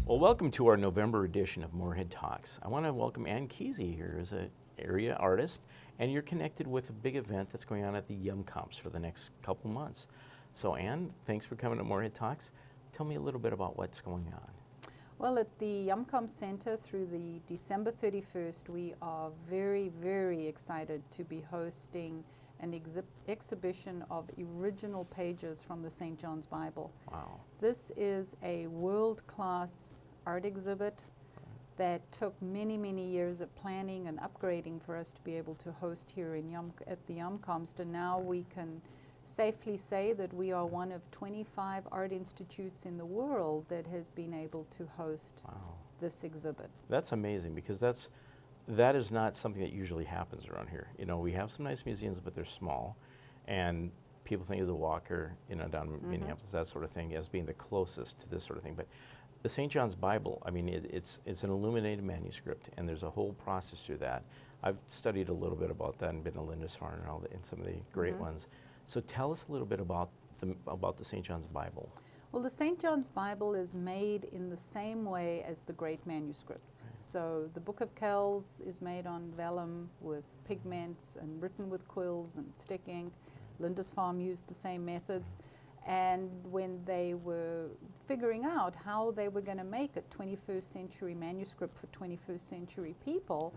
Well, welcome to our November edition of Moorhead Talks. I want to welcome Ann Kesey here as an area artist, and you're connected with a big event that's going on at the Yum Comps for the next couple months. So Ann, thanks for coming to Moorhead Talks. Tell me a little bit about what's going on. Well, at the Yum Comps Center through the December 31st, we are very, very excited to be hosting an exhibition of original pages from the St. John's Bible. Wow. This is a world-class art exhibit that took many, many years of planning and upgrading for us to be able to host here in at the Yum Comps. And now we can safely say that we are one of 25 art institutes in the world that has been able to host this exhibit. That's amazing, because that is not something that usually happens around here. You know, we have some nice museums, but they're small, and people think of the Walker, down in Minneapolis, that sort of thing, as being the closest to this sort of thing. But the St. John's Bible, I mean, it's an illuminated manuscript, and there's a whole process through that. I've studied a little bit about that and been to Lindisfarne and some of the great ones. So tell us a little bit about the St. John's Bible. Well, the St. John's Bible is made in the same way as the great manuscripts. Right. So the Book of Kells is made on vellum with pigments and written with quills and stick ink. Lindisfarne used the same methods. And when they were figuring out how they were going to make a 21st century manuscript for 21st century people,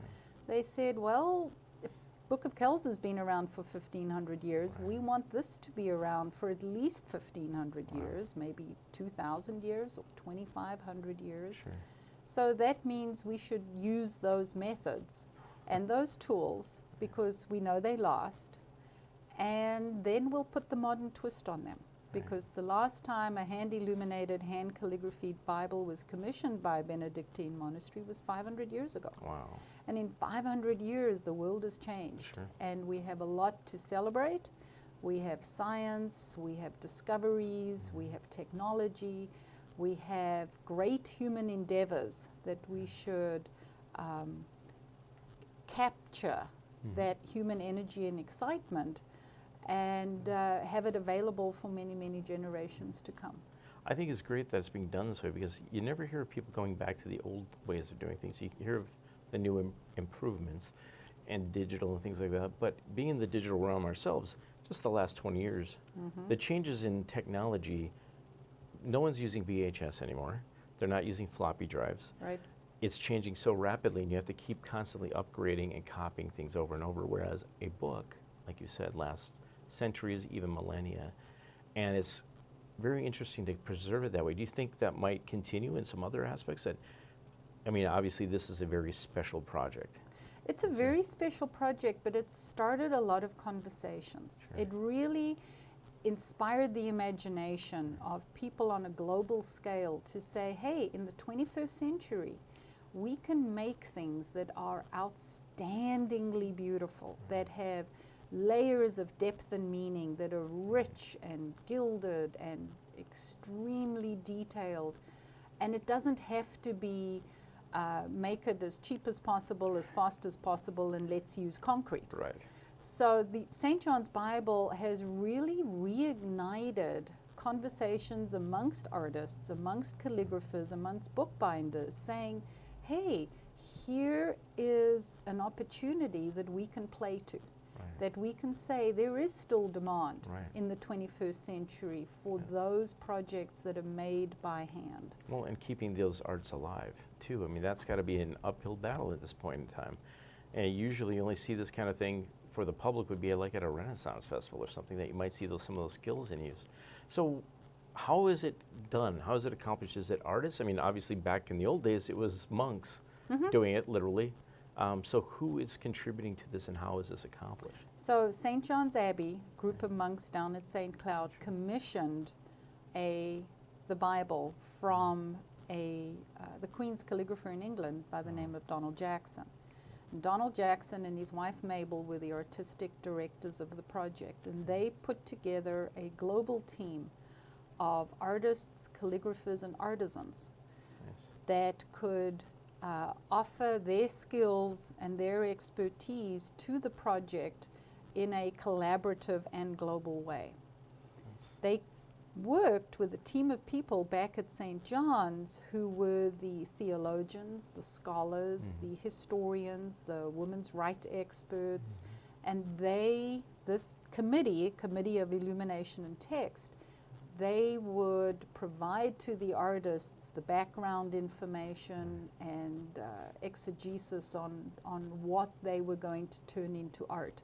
they said, well, Book of Kells has been around for 1,500 years. We want this to be around for at least 1,500 years, maybe 2,000 years or 2,500 years. Sure. So that means we should use those methods and those tools because we know they last. And then we'll put the modern twist on them. Because the last time a hand-illuminated, hand-calligraphied Bible was commissioned by a Benedictine monastery was 500 years ago. Wow. And in 500 years, the world has changed. Sure. And we have a lot to celebrate. We have science, we have discoveries, we have technology, we have great human endeavors that we should capture that human energy and excitement and have it available for many, many generations to come. I think it's great that it's being done this way, because you never hear of people going back to the old ways of doing things. You hear of the new improvements and digital and things like that, but being in the digital realm ourselves, just the last 20 years, the changes in technology, no one's using VHS anymore. They're not using floppy drives. Right. It's changing so rapidly, and you have to keep constantly upgrading and copying things over and over, whereas a book, like you said, lasts centuries, even millennia, and it's very interesting to preserve it that way. Do you think that might continue in some other aspects? I mean, obviously this is a very special project. It's a very special project, but it started a lot of conversations. Sure. It really inspired the imagination of people on a global scale to say, hey, in the 21st century, we can make things that are outstandingly beautiful, that have layers of depth and meaning, that are rich and gilded and extremely detailed. And it doesn't have to be make it as cheap as possible, as fast as possible, and let's use concrete. Right. So the St. John's Bible has really reignited conversations amongst artists, amongst calligraphers, amongst bookbinders, saying, hey, here is an opportunity that we can play to. That we can say there is still demand in the 21st century for those projects that are made by hand. Well, and keeping those arts alive, too. I mean, that's got to be an uphill battle at this point in time. And usually you only see this kind of thing for the public would be like at a Renaissance festival or something, that you might see some of those skills in use. So how is it done? How is it accomplished? Is it artists? I mean, obviously back in the old days, it was monks doing it, literally. So who is contributing to this, and how is this accomplished? So St. John's Abbey, group of monks down at St. Cloud, commissioned the Bible from the Queen's calligrapher in England by the name of Donald Jackson. And Donald Jackson and his wife Mabel were the artistic directors of the project, and they put together a global team of artists, calligraphers, and artisans that could offer their skills and their expertise to the project in a collaborative and global way. They worked with a team of people back at St. John's who were the theologians, the scholars, the historians, the women's right experts, and this committee of illumination and text, they would provide to the artists the background information and exegesis on what they were going to turn into art,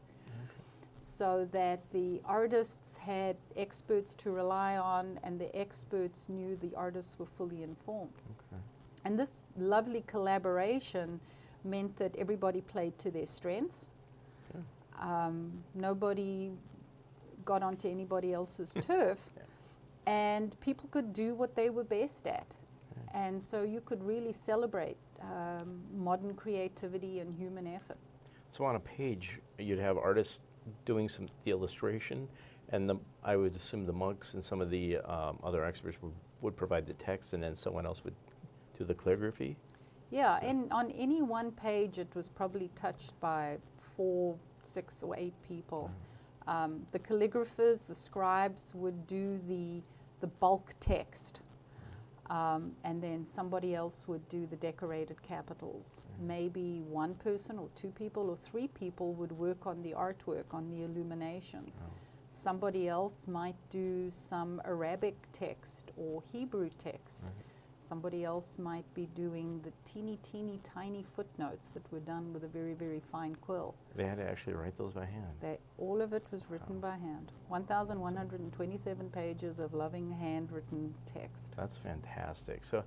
so that the artists had experts to rely on, and the experts knew the artists were fully informed. Okay. And this lovely collaboration meant that everybody played to their strengths. Nobody got onto anybody else's turf, and people could do what they were best at. And so you could really celebrate modern creativity and human effort. So on a page, you'd have artists doing the illustration, and I would assume the monks and some of the other experts would provide the text, and then someone else would do the calligraphy? Yeah, and on any one page it was probably touched by 4, 6, or 8 people. The calligraphers, the scribes would do the bulk text, and then somebody else would do the decorated capitals. Maybe one person or 2 people or 3 people would work on the artwork, on the illuminations. Somebody else might do some Arabic text or Hebrew text. Somebody else might be doing the teeny, tiny footnotes that were done with a very, very fine quill. They had to actually write those by hand. All of it was written by hand. 1,127 pages of loving handwritten text. That's fantastic. So,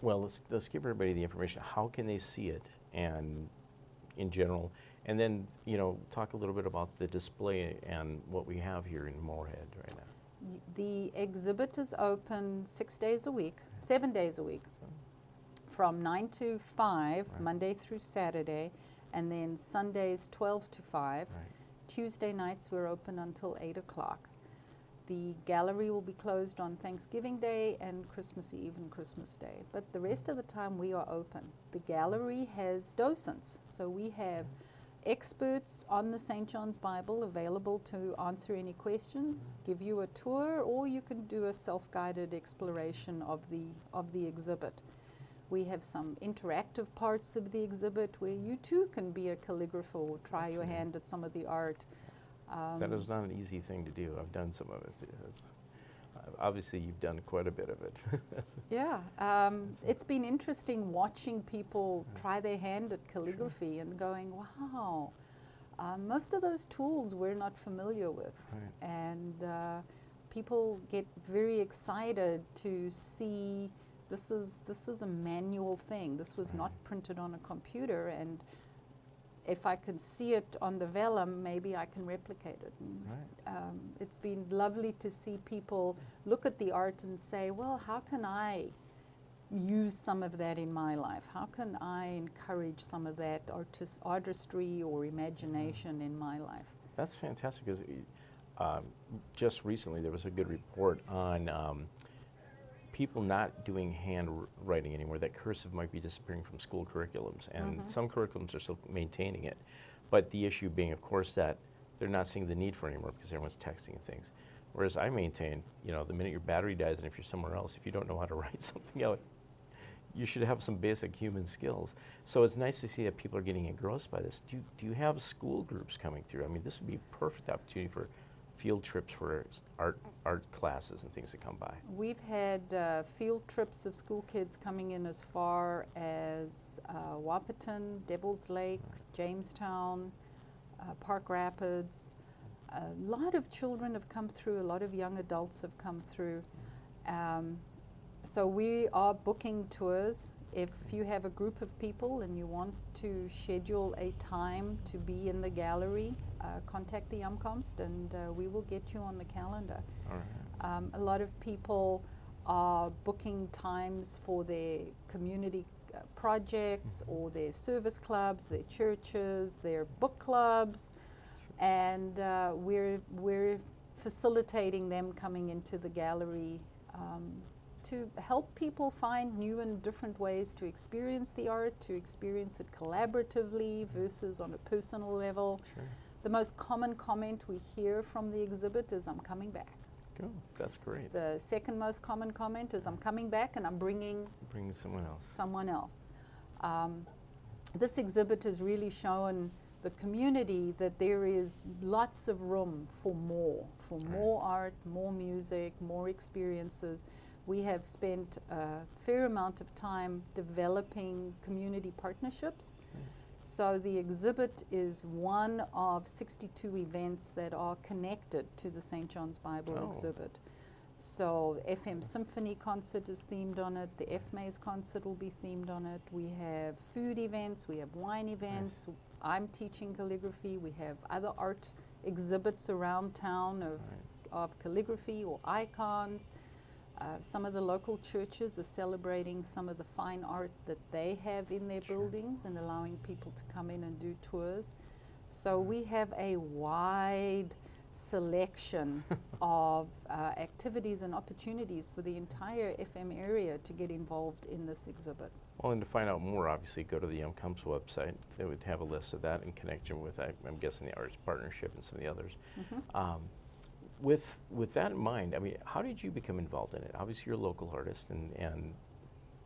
well, let's give everybody the information. How can they see it, and in general, and then talk a little bit about the display and what we have here in Moorhead right now. The exhibit is open 7 days a week, from 9 to 5, Monday through Saturday, and then Sundays 12 to 5. Tuesday nights we're open until 8 o'clock. The gallery will be closed on Thanksgiving Day and Christmas Eve and Christmas Day, but the rest of the time we are open. The gallery has docents, so we have experts on the St. John's Bible available to answer any questions, give you a tour, or you can do a self-guided exploration of the exhibit. We have some interactive parts of the exhibit where you too can be a calligrapher or try your hand at some of the art. That is not an easy thing to do. I've done some of it. Obviously, you've done quite a bit of it. Yeah, it's been interesting watching people try their hand at calligraphy and going, wow, most of those tools we're not familiar with. And people get very excited to see this is a manual thing. This was not printed on a computer, and if I can see it on the vellum, maybe I can replicate it. It's been lovely to see people look at the art and say, well, how can I use some of that in my life? How can I encourage some of that artistry or imagination in my life? That's fantastic, because just recently there was a good report on people not doing handwriting anymore, that cursive might be disappearing from school curriculums, and some curriculums are still maintaining it. But the issue being, of course, that they're not seeing the need for it anymore because everyone's texting and things. Whereas I maintain, the minute your battery dies and if you're somewhere else, if you don't know how to write something out, you should have some basic human skills. So it's nice to see that people are getting engrossed by this. Do you have school groups coming through? I mean, this would be a perfect opportunity for field trips for art classes and things that come by. We've had field trips of school kids coming in as far as Wahpeton, Devil's Lake, Jamestown, Park Rapids. A lot of children have come through, a lot of young adults have come through. So we are booking tours. If you have a group of people and you want to schedule a time to be in the gallery, contact the Umkomst and we will get you on the calendar. A lot of people are booking times for their community projects or their service clubs, their churches, their book clubs, and we're facilitating them coming into the gallery to help people find new and different ways to experience the art, to experience it collaboratively versus on a personal level. The most common comment we hear from the exhibit is, I'm coming back. Cool. That's great. The second most common comment is, I'm coming back and I'm bringing Bring someone else. someone else. This exhibit has really shown the community that there is lots of room for more art, more music, more experiences. We have spent a fair amount of time developing community partnerships. So the exhibit is one of 62 events that are connected to the St. John's Bible exhibit. So FM Symphony concert is themed on it. The FMA's concert will be themed on it. We have food events. We have wine events. Nice. I'm teaching calligraphy. We have other art exhibits around town of calligraphy or icons. Some of the local churches are celebrating some of the fine art that they have in their buildings and allowing people to come in and do tours. So we have a wide selection of activities and opportunities for the entire FM area to get involved in this exhibit. Well, and to find out more, obviously, go to the UMCOM's website. They would have a list of that in connection with, I'm guessing, the Arts Partnership and some of the others. With that in mind, I mean, how did you become involved in it? Obviously, you're a local artist, and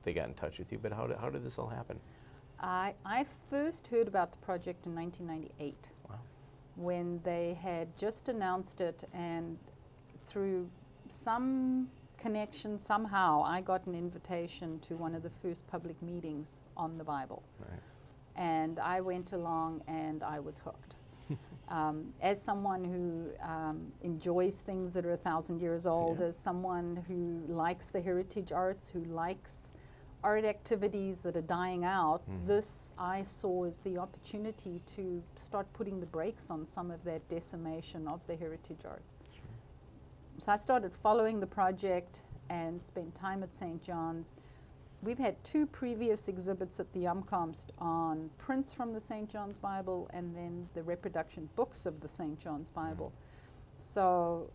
they got in touch with you, but how did this all happen? I first heard about the project in 1998. Wow. When they had just announced it, and through some connection, somehow, I got an invitation to one of the first public meetings on the Bible. Right. And I went along and I was hooked. As someone who enjoys things that are 1,000 years old, as someone who likes the heritage arts, who likes art activities that are dying out, this I saw as the opportunity to start putting the brakes on some of that decimation of the heritage arts. Sure. So I started following the project and spent time at St. John's. We've had 2 previous exhibits at the UMCOMS on prints from the St. John's Bible and then the reproduction books of the St. John's Bible. So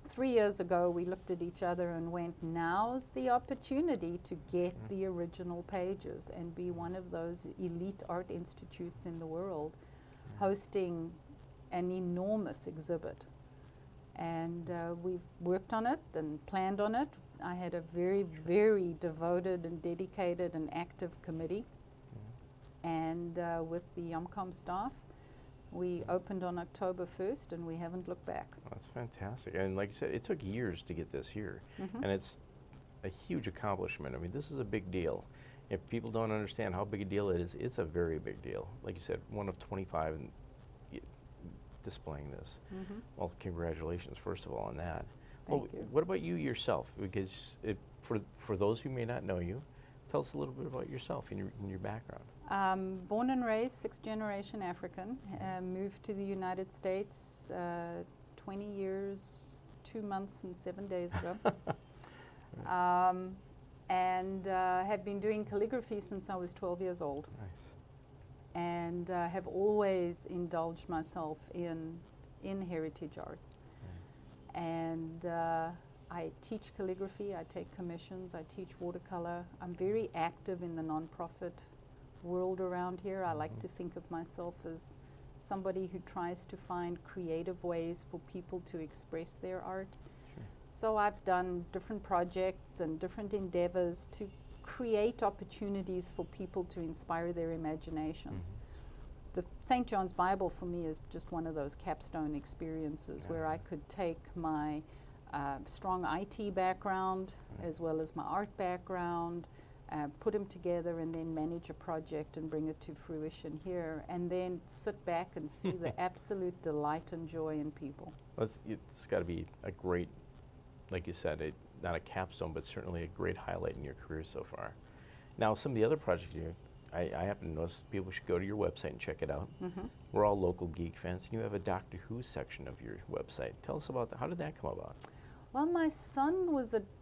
3 years ago, we looked at each other and went, now's the opportunity to get the original pages and be one of those elite art institutes in the world hosting an enormous exhibit. And we've worked on it and planned on it. I had a very, very devoted and dedicated and active committee. And with the UMCOM staff, we opened on October 1st, and we haven't looked back. That's fantastic. And like you said, it took years to get this here. And it's a huge accomplishment. I mean, this is a big deal. If people don't understand how big a deal it is, it's a very big deal. Like you said, one of 25 displaying this. Well, congratulations, first of all, on that. Thank you. What about you yourself? Because for those who may not know you, tell us a little bit about yourself and your background. Born and raised, 6th generation African. Moved to the United States 20 years, 2 months and 7 days ago. And have been doing calligraphy since I was 12 years old. Nice. And have always indulged myself in heritage arts. And I teach calligraphy, I take commissions, I teach watercolor. I'm very active in the nonprofit world around here. I like to think of myself as somebody who tries to find creative ways for people to express their art. Sure. So I've done different projects and different endeavors to create opportunities for people to inspire their imaginations. The St. John's Bible for me is just one of those capstone experiences where I could take my strong IT background as well as my art background, put them together and then manage a project and bring it to fruition here, and then sit back and see the absolute delight and joy in people. Well, it's got to be a great, like you said, not a capstone, but certainly a great highlight in your career so far. Now, some of the other projects you I happen to notice people should go to your website and check it out. We're all local geek fans, and you have a Doctor Who section of your website. Tell us about that. How did that come about? Well, my son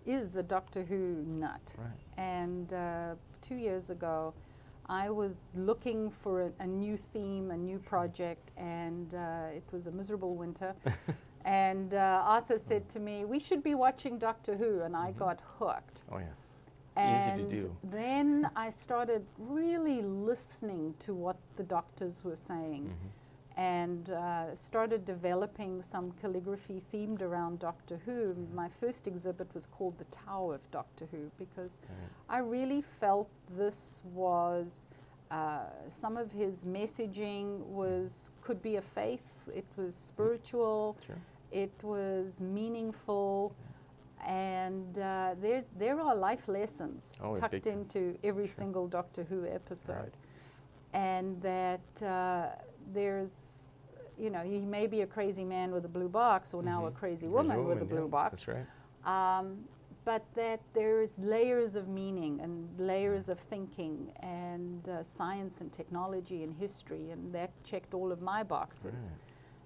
is a Doctor Who nut. Right. And 2 years ago, I was looking for a new theme, a new project, and it was a miserable winter. And Arthur said to me, we should be watching Doctor Who, and I got hooked. Oh, yeah. It's easy to And do. then I started really listening to what the doctors were saying. and started developing some calligraphy themed around Doctor Who. My first exhibit was called The Tower of Doctor Who, because I really felt this was some of his messaging could be a faith, it was spiritual, it was meaningful, and there are life lessons tucked into every single Doctor Who episode. And that there's, you know, he may be a crazy man with a blue box, or now a crazy woman with a blue box. That's right. But that there's layers of meaning and layers of thinking and science and technology and history, and that checked all of my boxes.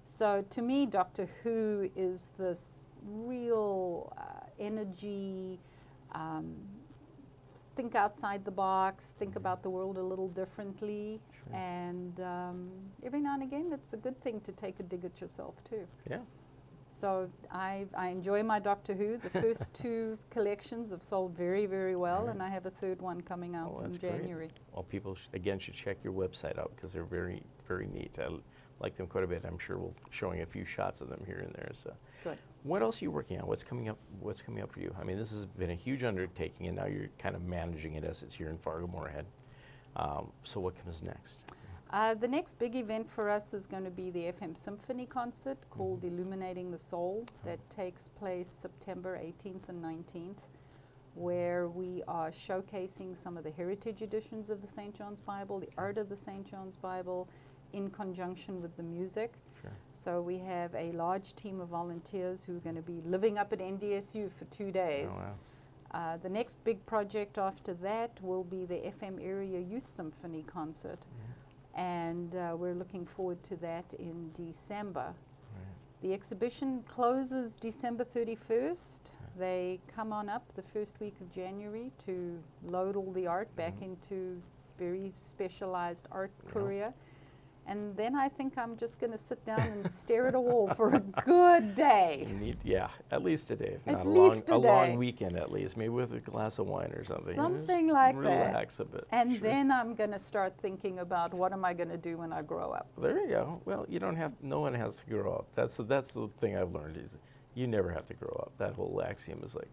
So to me, Doctor Who is this real energy, think outside the box, think about the world a little differently, and every now and again it's a good thing to take a dig at yourself too. Yeah. So I enjoy my Doctor Who. The first two collections have sold very, very well, and I have a third one coming out in January. Great. Well, people, again, should check your website out, because they're very, very neat. I like them quite a bit. I'm sure we'll showing a few shots of them here and there. So, good. What else are you working on? What's coming up? What's coming up for you? I mean, this has been a huge undertaking, and now you're kind of managing it as it's here in Fargo Moorhead. So what comes next? The next big event for us is going to be the FM Symphony concert called Illuminating the Soul, that takes place September 18th and 19th, where we are showcasing some of the heritage editions of the St. John's Bible, the art of the St. John's Bible, in conjunction with the music. So we have a large team of volunteers who are going to be living up at NDSU for 2 days. Oh, wow. The next big project after that will be the FM Area Youth Symphony concert. And we're looking forward to that in December. The exhibition closes December 31st. They come on up the first week of January to load all the art back into very specialized art courier. And then I think I'm just going to sit down and stare at a wall for a good day. At least a day, if not a long weekend at least, maybe with a glass of wine or something. Something like that. Relax a bit. And then I'm going to start thinking about what am I going to do when I grow up. There you go. Well, you don't have. No one has to grow up. That's the thing I've learned is you never have to grow up. That whole axiom is like,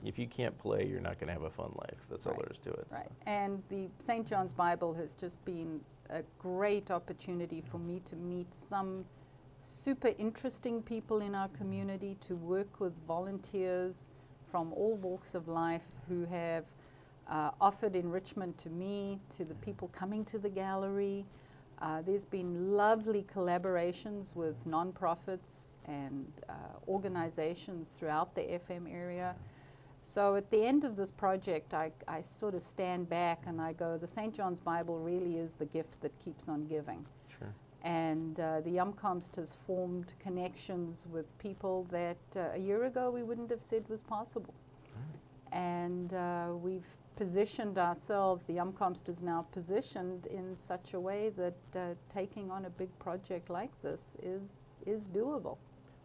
if you can't play, you're not going to have a fun life. That's all there is to it. Right. So. And the St. John's Bible has just been a great opportunity for me to meet some super interesting people in our community, to work with volunteers from all walks of life who have offered enrichment to me, to the people coming to the gallery. There's been lovely collaborations with nonprofits and organizations throughout the FM area. So at the end of this project, I sort of stand back and I go, the St. John's Bible really is the gift that keeps on giving. And the Yumcomst has formed connections with people that a year ago we wouldn't have said was possible. And we've positioned ourselves, the Yumcomst is now positioned in such a way that taking on a big project like this is doable.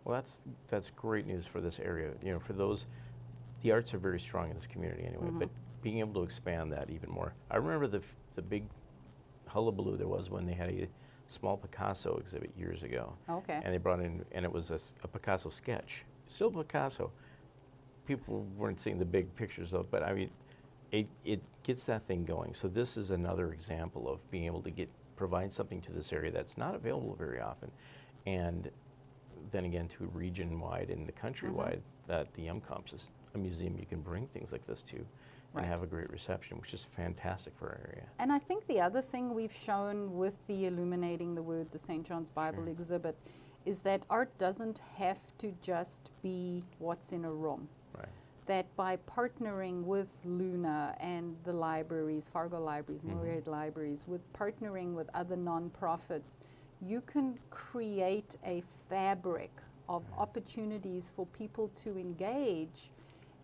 Well, that's great news for this area. You know, for those, the arts are very strong in this community anyway, but being able to expand that even more. I remember the big hullabaloo there was when they had a small Picasso exhibit years ago. Okay. And they brought in, and it was a Picasso sketch. Still Picasso. People weren't seeing the big pictures though, but I mean, it gets that thing going. So this is another example of being able to provide something to this area that's not available very often. And then again, to region-wide and the countrywide, that the Yumcomst is a museum you can bring things like this to and have a great reception, which is fantastic for our area. And I think the other thing we've shown with the Illuminating the Word, the St. John's Bible exhibit, is that art doesn't have to just be what's in a room. That by partnering with Luna and the libraries, Fargo Libraries, Moorhead Libraries, with partnering with other nonprofits, you can create a fabric of opportunities for people to engage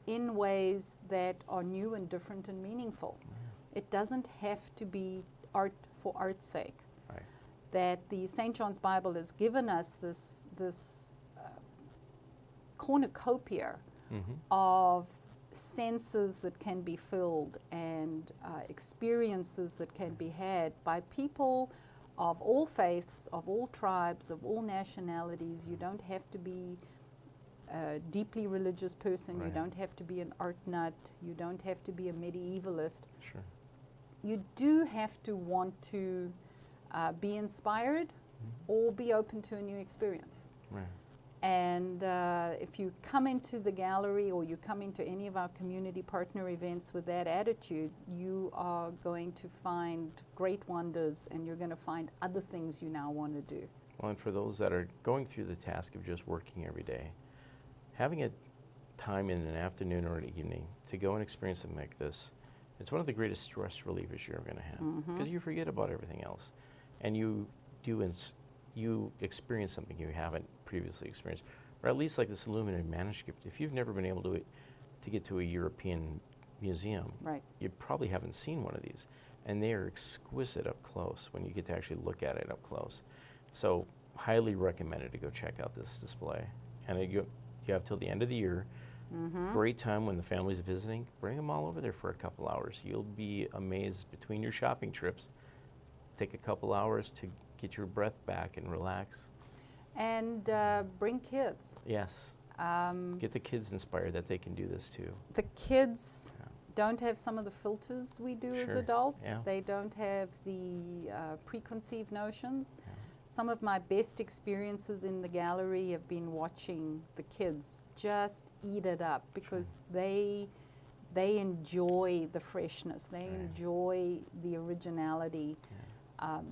in ways that are new and different and meaningful. It doesn't have to be art for art's sake. That the St. John's Bible has given us this cornucopia of senses that can be filled and experiences that can be had by people of all faiths, of all tribes, of all nationalities. You don't have to be a deeply religious person. Right. You don't have to be an art nut. You don't have to be a medievalist. Sure. You do have to want to be inspired or be open to a new experience. Right. And if you come into the gallery or you come into any of our community partner events with that attitude, you are going to find great wonders, and you're going to find other things you now want to do. Well, and for those that are going through the task of just working every day, having a time in an afternoon or an evening to go and experience something like this, it's one of the greatest stress relievers you're ever going to have, because you forget about everything else, and you experience something you haven't previously experienced, or at least like this illuminated manuscript. If you've never been able to get to a European museum, Right. you probably haven't seen one of these, and they are exquisite up close when you get to actually look at it up close. So highly recommended to go check out this display. And you have till the end of the year. Great time when the family's visiting. Bring them all over there for a couple hours. You'll be amazed between your shopping trips. Take a couple hours to get your breath back and relax. And bring kids. Yes. Get the kids inspired that they can do this too. The kids don't have some of the filters we do as Sure. adults. Yeah. They don't have the preconceived notions. Yeah. Some of my best experiences in the gallery have been watching the kids just eat it up, because they enjoy the freshness. They Right. enjoy the originality.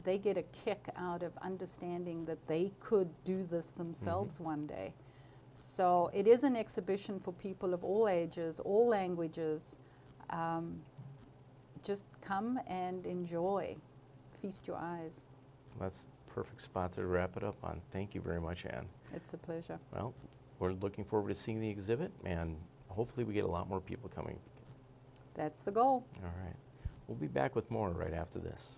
They get a kick out of understanding that they could do this themselves one day. So it is an exhibition for people of all ages, all languages. Just come and enjoy. Feast your eyes. That's a perfect spot to wrap it up on. Thank you very much, Ann. It's a pleasure. Well, we're looking forward to seeing the exhibit, and hopefully we get a lot more people coming. That's the goal. All right. We'll be back with more right after this.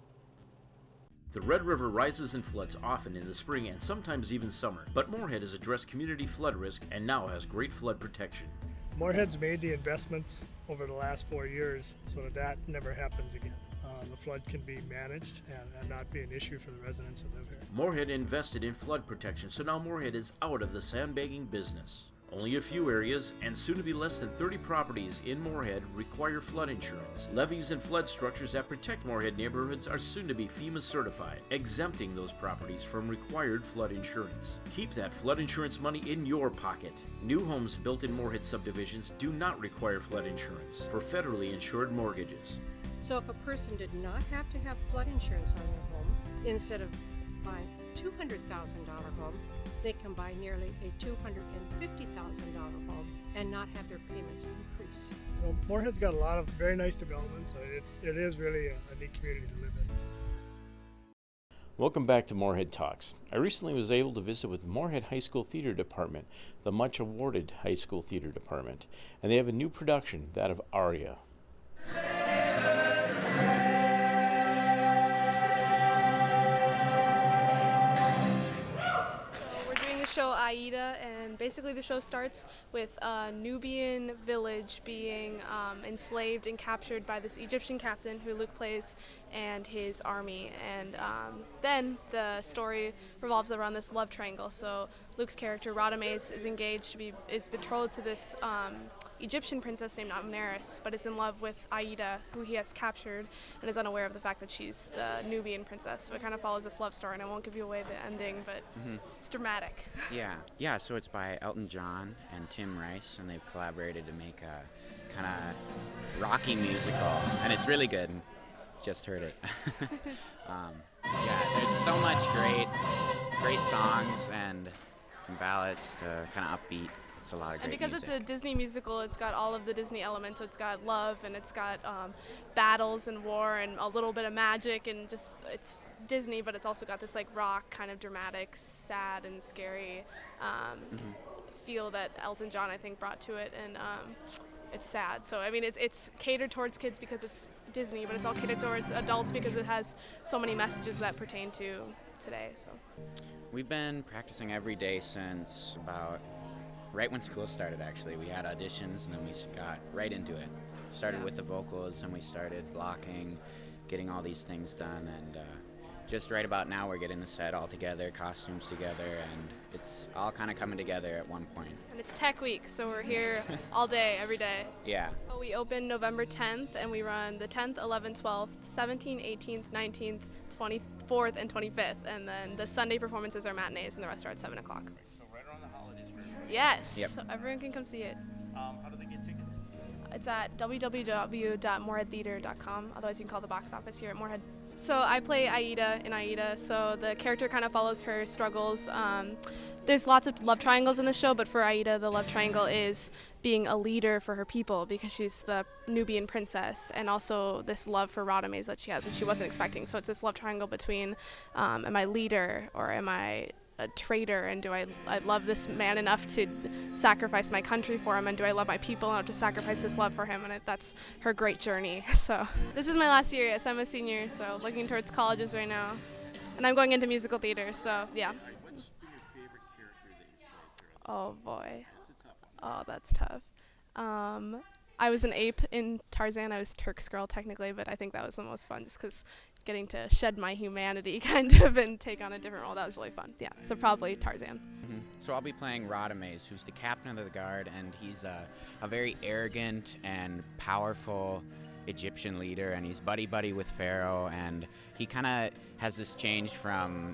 The Red River rises and floods often in the spring and sometimes even summer, but Moorhead has addressed community flood risk and now has great flood protection. Moorhead's made the investments over the last 4 years so that never happens again. The flood can be managed and not be an issue for the residents that live here. Moorhead invested in flood protection, so now Moorhead is out of the sandbagging business. Only a few areas, and soon to be less than 30 properties in Moorhead, require flood insurance. Levees and flood structures that protect Moorhead neighborhoods are soon to be FEMA certified, exempting those properties from required flood insurance. Keep that flood insurance money in your pocket. New homes built in Moorhead subdivisions do not require flood insurance for federally insured mortgages. So if a person did not have to have flood insurance on their home, instead of buying a $200,000 home, they can buy nearly a $250,000 home and not have their payment increase. Well, Moorhead's got a lot of very nice developments. It is really a neat community to live in. Welcome back to Moorhead Talks. I recently was able to visit with the Moorhead High School Theater Department, the much awarded high school theater department, and they have a new production, that of Aria. Show Aida, and basically the show starts with a Nubian village being enslaved and captured by this Egyptian captain who Luke plays and his army, and then the story revolves around this love triangle. So Luke's character Radames is betrothed to this Egyptian princess named Amneris, but is in love with Aida, who he has captured, and is unaware of the fact that she's the Nubian princess. So it kind of follows this love story, and I won't give you away the ending, but it's dramatic. Yeah, so it's by Elton John and Tim Rice, and they've collaborated to make a kind of rocky musical, and it's really good. Just heard it. There's so much great songs and ballads to kind of upbeat. It's a lot of great And because music. it's a Disney musical, it's got all of the Disney elements. So it's got love, and it's got battles and war and a little bit of magic, and just it's Disney, but it's also got this like rock kind of dramatic, sad and scary feel that Elton John, I think, brought to it, and it's sad. So I mean, it's catered towards kids because it's Disney, but it's all catered towards adults because it has so many messages that pertain to today. So We've been practicing every day since about right when school started, actually. We had auditions, and then we got right into it. Started with the vocals, and we started blocking, getting all these things done, and just right about now we're getting the set all together, costumes together, and it's all kind of coming together at one point. And it's Tech Week, so we're here all day, every day. Yeah. We open November 10th, and we run the 10th, 11th, 12th, 17th, 18th, 19th, 24th, and 25th. And then the Sunday performances are matinees, and the rest are at 7 o'clock. So right around the holidays for everybody. Yes, Yep. so everyone can come see it. How do they get tickets? It's at www.moorheadtheater.com. Otherwise, you can call the box office here at Moorhead. So I play Aida in Aida. So the character kind of follows her struggles. There's lots of love triangles in the show, but for Aida, the love triangle is being a leader for her people because she's the Nubian princess, and also this love for Radames that she has that she wasn't expecting. So it's this love triangle between, am I leader or am I a traitor, and do I love this man enough to sacrifice my country for him, and do I love my people enough to sacrifice this love for him, and that's her great journey. So this is my last year. Yes, I'm a senior, so looking towards colleges right now, and I'm going into musical theater, so yeah. What's been your favorite character that you've played? Oh boy. That's a tough one. Oh, that's tough. I was an ape in Tarzan. I was Turk's girl technically, but I think that was the most fun just because getting to shed my humanity kind of and take on a different role. That was really fun. Yeah, so probably Tarzan. Mm-hmm. So I'll be playing Radames, who's the captain of the guard, and he's a very arrogant and powerful Egyptian leader, and he's buddy-buddy with Pharaoh, and he kind of has this change from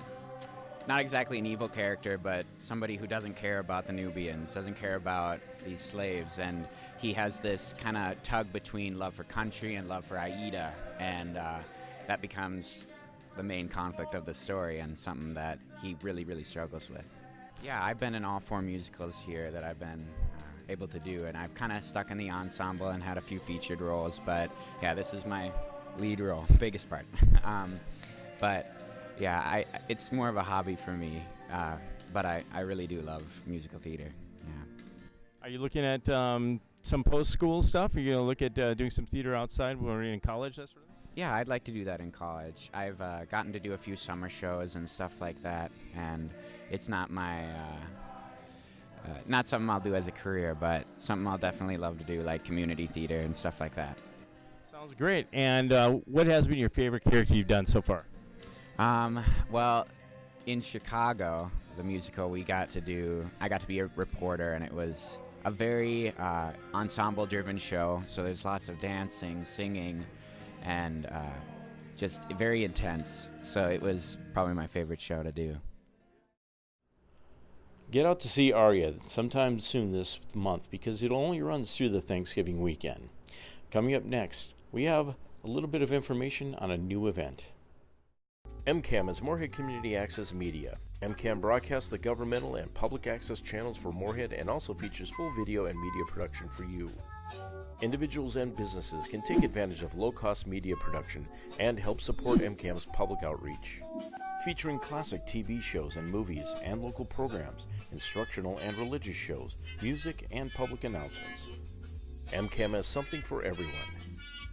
not exactly an evil character, but somebody who doesn't care about the Nubians, doesn't care about these slaves, and he has this kind of tug between love for country and love for Aida, and that becomes the main conflict of the story and something that he really, really struggles with. Yeah, I've been in all 4 musicals here that I've been able to do, and I've kind of stuck in the ensemble and had a few featured roles, but yeah, this is my lead role, biggest part. But yeah, it's more of a hobby for me, but I really do love musical theater. Yeah. Are you looking at some post-school stuff? Are you going to look at doing some theater outside when we're in college, that sort of thing? Yeah, I'd like to do that in college. I've gotten to do a few summer shows and stuff like that, and it's not not something I'll do as a career, but something I'll definitely love to do, like community theater and stuff like that. Sounds great. And what has been your favorite character you've done so far? Well, in Chicago, the musical I got to be a reporter, and it was a very ensemble-driven show, so there's lots of dancing, singing, and just very intense. So it was probably my favorite show to do. Get out to see Aria sometime soon this month because it only runs through the Thanksgiving weekend. Coming up next, we have a little bit of information on a new event. MCAM is Moorhead Community Access Media. MCAM broadcasts the governmental and public access channels for Moorhead and also features full video and media production for you. Individuals and businesses can take advantage of low-cost media production and help support MCAM's public outreach. Featuring classic TV shows and movies and local programs, instructional and religious shows, music, and public announcements. MCAM has something for everyone.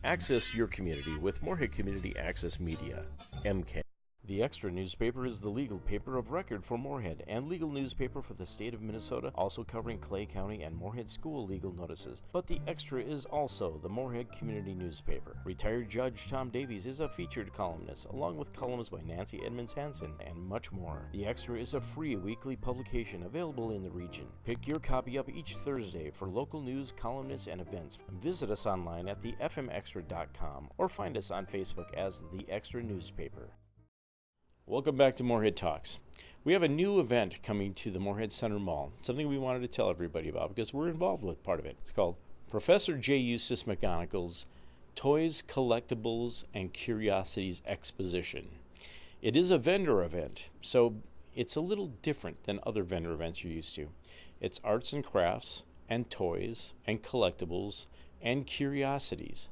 Access your community with Moorhead Community Access Media. MCAM. The Extra newspaper is the legal paper of record for Moorhead and legal newspaper for the state of Minnesota, also covering Clay County and Moorhead school legal notices. But the Extra is also the Moorhead community newspaper. Retired Judge Tom Davies is a featured columnist, along with columns by Nancy Edmonds Hansen and much more. The Extra is a free weekly publication available in the region. Pick your copy up each Thursday for local news, columnists, and events. Visit us online at thefmextra.com or find us on Facebook as The Extra Newspaper. Welcome back to Moorhead Talks. We have a new event coming to the Moorhead Center Mall, something we wanted to tell everybody about because we're involved with part of it. It's called Professor J. Eustace McGonagall's Toys, Collectibles, and Curiosities Exposition. It is a vendor event, so it's a little different than other vendor events you're used to. It's arts and crafts, and toys, and collectibles, and curiosities.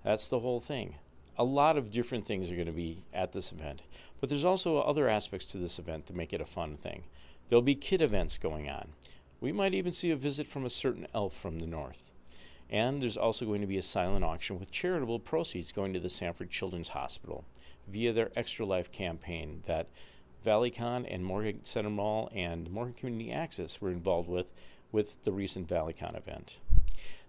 That's the whole thing. A lot of different things are going to be at this event. But there's also other aspects to this event to make it a fun thing. There'll be kid events going on. We might even see a visit from a certain elf from the north. And there's also going to be a silent auction with charitable proceeds going to the Sanford Children's Hospital via their Extra Life campaign that ValleyCon and Moorhead Center Mall and Moorhead Community Access were involved with the recent ValleyCon event.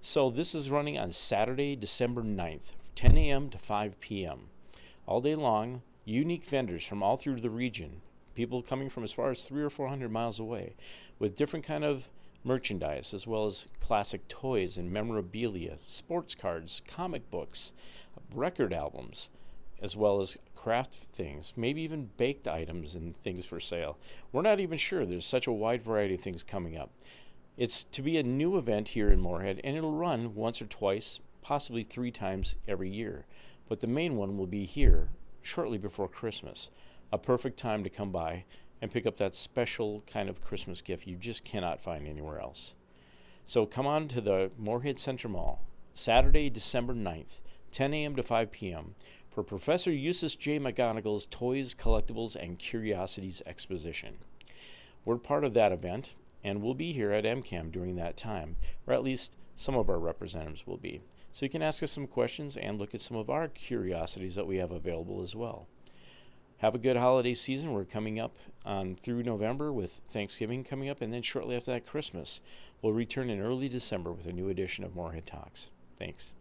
So this is running on Saturday, December 9th, 10 a.m. to 5 p.m. all day long. unique vendors from all through the region, people coming from as far as 300 or 400 miles away, with different kind of merchandise, as well as classic toys and memorabilia, sports cards, comic books, record albums, as well as craft things, maybe even baked items and things for sale. We're not even sure. There's such a wide variety of things coming up. It's to be a new event here in Moorhead, and it'll run once or twice, possibly 3 times every year. But the main one will be here shortly before Christmas. A perfect time to come by and pick up that special kind of Christmas gift you just cannot find anywhere else. So come on to the Moorhead Center Mall, Saturday, December 9th, 10 a.m. to 5 p.m. for Professor Eustace J. McGonagall's Toys, Collectibles, and Curiosities Exposition. We're part of that event, and we'll be here at MCAM during that time, or at least some of our representatives will be. So you can ask us some questions and look at some of our curiosities that we have available as well. Have a good holiday season. We're coming up on through November with Thanksgiving coming up, and then shortly after that, Christmas. We'll return in early December with a new edition of Moorhead Talks. Thanks.